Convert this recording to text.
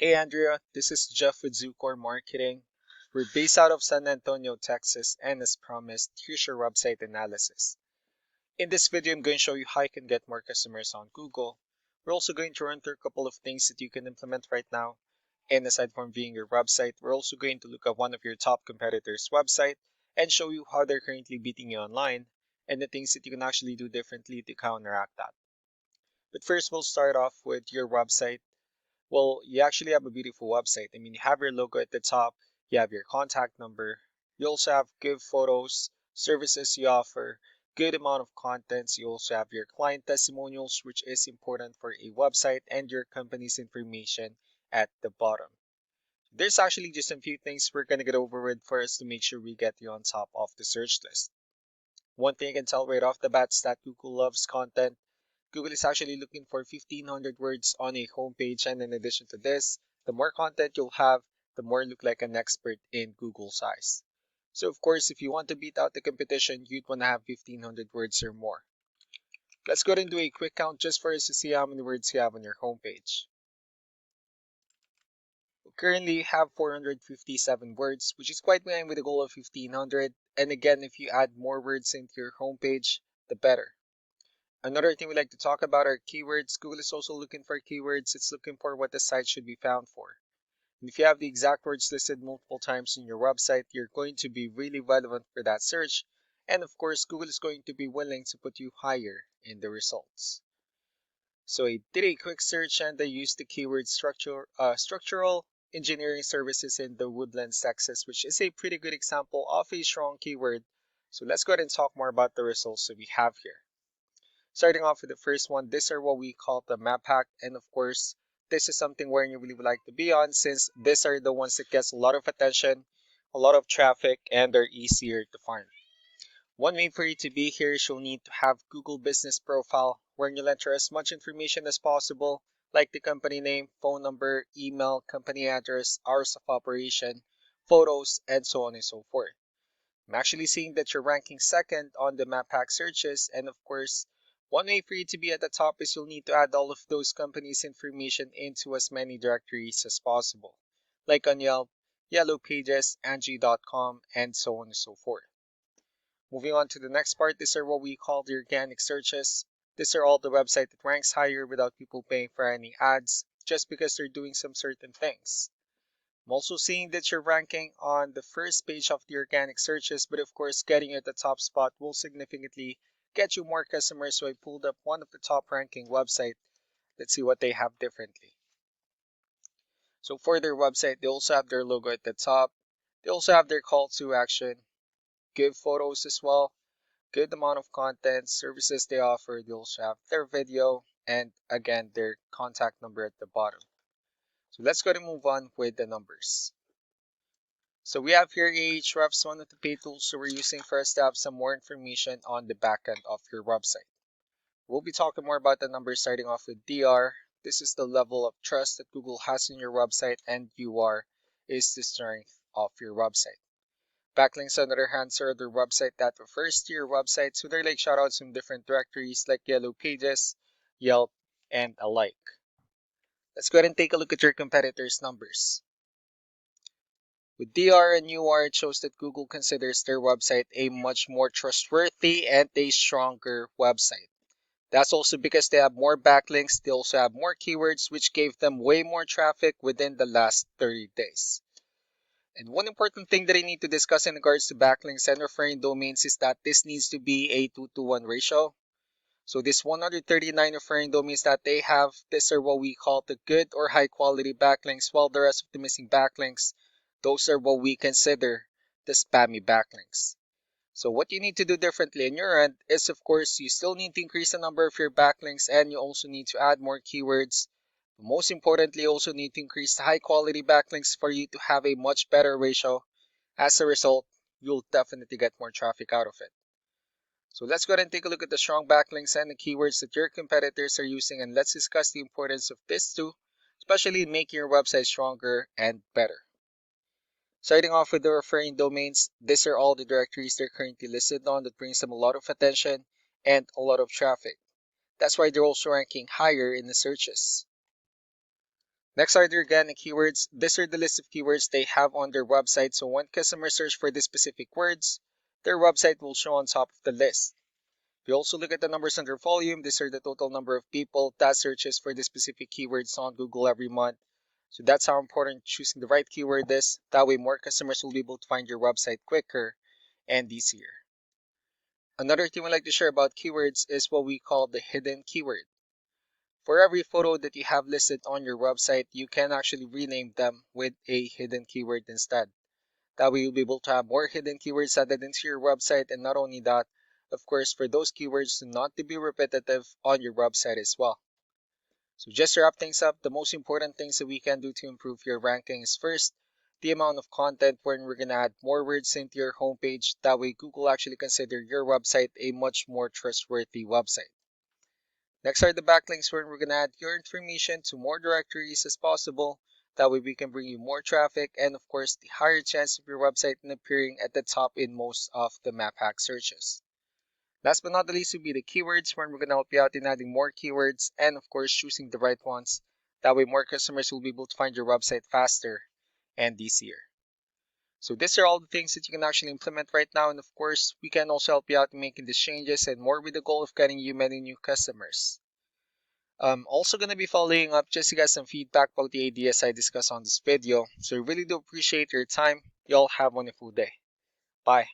Hey Andrea, this is Jeff with Zucore Marketing. We're based out of San Antonio, Texas, and as promised, here's your website analysis. In this video, I'm going to show you how you can get more customers on Google. We're also going to run through a couple of things that you can implement right now. And aside from viewing your website, we're also going to look at one of your top competitors' website and show you how they're currently beating you online and the things that you can actually do differently to counteract that. But first, we'll start off with your website. Well, you actually have a beautiful website. I mean, you have your logo at the top, you have your contact number, you also have good photos, services you offer, good amount of contents. You also have your client testimonials, which is important for a website, and your company's information at the bottom. There's actually just a few things we're going to get over with first to make sure we get you on top of the search list. One thing I can tell right off the bat is that Google loves content. Google is actually looking for 1,500 words on a homepage, and in addition to this, the more content you'll have, the more you look like an expert in Google's eyes. So of course, if you want to beat out the competition, you'd want to have 1,500 words or more. Let's go ahead and do a quick count just for us to see how many words you have on your homepage. We currently have 457 words, which is quite behind with the goal of 1,500. And again, if you add more words into your homepage, the better. Another thing we like to talk about are keywords. Google is also looking for keywords. It's looking for what the site should be found for. And if you have the exact words listed multiple times in your website, you're going to be really relevant for that search. And of course, Google is going to be willing to put you higher in the results. So I did a quick search and I used the keyword structural engineering services in the Woodlands, Texas, which is a pretty good example of a strong keyword. So let's go ahead and talk more about the results that we have here. Starting off with the first one, these are what we call the map hack. And of course, this is something where you really would like to be on, since these are the ones that gets a lot of attention, a lot of traffic, and are easier to find. One way for you to be here is you'll need to have Google Business Profile, where you'll enter as much information as possible, like the company name, phone number, email, company address, hours of operation, photos, and so on and so forth. I'm actually seeing that you're ranking second on the map hack searches, and of course, one way for you to be at the top is you'll need to add all of those companies' information into as many directories as possible, like on Yelp, Yellow Pages, Angie.com, and so on and so forth. Moving on to the next part, these are what we call the organic searches. These are all the website that ranks higher without people paying for any ads, just because they're doing some certain things. I'm also seeing that you're ranking on the first page of the organic searches, but of course, getting you at the top spot will significantly get you more customers. So I pulled up one of the top ranking website. Let's see what they have differently. So for their website, they also have their logo at the top. They also have their call to action, good photos as well, good amount of content, services they offer. They also have their video, and again, their contact number at the bottom. So let's go and move on with the numbers. So we have here Ahrefs, one of the paid tools that we're using for us to have some more information on the backend of your website. We'll be talking more about the numbers starting off with DR. This is the level of trust that Google has in your website, and UR is the strength of your website. Backlinks, on the other hand, are other website that refers to your website, so they're like shoutouts from different directories like Yellow Pages, Yelp, and alike. Let's go ahead and take a look at your competitors' numbers. With DR and UR, it shows that Google considers their website a much more trustworthy and a stronger website. That's also because they have more backlinks, they also have more keywords, which gave them way more traffic within the last 30 days. And one important thing that I need to discuss in regards to backlinks and referring domains is that this needs to be a 2-to-1 ratio. So this 139 referring domains that they have, these are what we call the good or high quality backlinks, while the rest of the missing backlinks, those are what we consider the spammy backlinks. So what you need to do differently on your end is, of course, you still need to increase the number of your backlinks, and you also need to add more keywords. But most importantly, you also need to increase the high quality backlinks for you to have a much better ratio. As a result, you'll definitely get more traffic out of it. So let's go ahead and take a look at the strong backlinks and the keywords that your competitors are using, and let's discuss the importance of this too, especially in making your website stronger and better. Starting off with the referring domains, these are all the directories they're currently listed on that brings them a lot of attention and a lot of traffic. That's why they're also ranking higher in the searches. Next are the organic keywords. These are the list of keywords they have on their website, so when customers search for these specific words, their website will show on top of the list. We also look at the numbers under volume. These are the total number of people that searches for the specific keywords on Google every month. So that's how important choosing the right keyword is. That way more customers will be able to find your website quicker and easier. Another thing we like to share about keywords is what we call the hidden keyword. For every photo that you have listed on your website, you can actually rename them with a hidden keyword instead. That way you'll be able to have more hidden keywords added into your website, and not only that, of course, for those keywords not to be repetitive on your website as well. So just to wrap things up, the most important things that we can do to improve your ranking is first, the amount of content wherein we're going to add more words into your homepage. That way Google actually consider your website a much more trustworthy website. Next are the backlinks where we're going to add your information to more directories as possible. That way we can bring you more traffic and of course the higher chance of your website in appearing at the top in most of the map hack searches. Last but not the least will be the keywords where we're going to help you out in adding more keywords and of course choosing the right ones. That way more customers will be able to find your website faster and easier. So these are all the things that you can actually implement right now, and of course we can also help you out in making these changes and more with the goal of getting you many new customers. I'm also going to be following up just to get some feedback about the ideas I discussed on this video. So I really do appreciate your time. You all have a wonderful day. Bye.